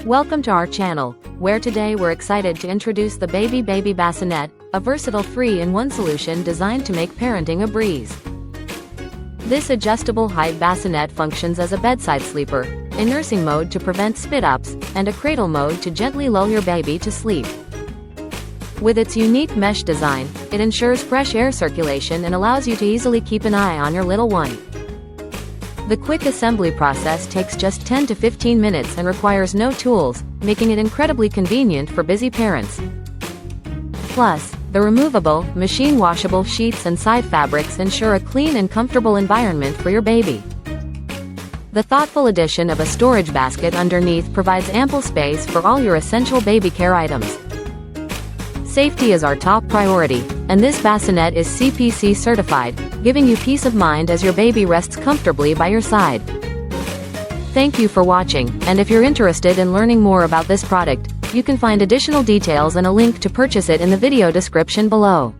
Welcome to our channel, where today we're excited to introduce the Baby Baby Bassinet, a versatile 3-in-1 solution designed to make parenting a breeze. This adjustable height bassinet functions as a bedside sleeper, a nursing mode to prevent spit-ups, and a cradle mode to gently lull your baby to sleep. With its unique mesh design, it ensures fresh air circulation and allows you to easily keep an eye on your little one. The quick assembly process takes just 10 to 15 minutes and requires no tools, making it incredibly convenient for busy parents. Plus, the removable, machine-washable sheets and side fabrics ensure a clean and comfortable environment for your baby. The thoughtful addition of a storage basket underneath provides ample space for all your essential baby care items. Safety is our top priority, and this bassinet is CPC-certified, giving you peace of mind as your baby rests comfortably by your side. Thank you for watching, and if you're interested in learning more about this product, you can find additional details and a link to purchase it in the video description below.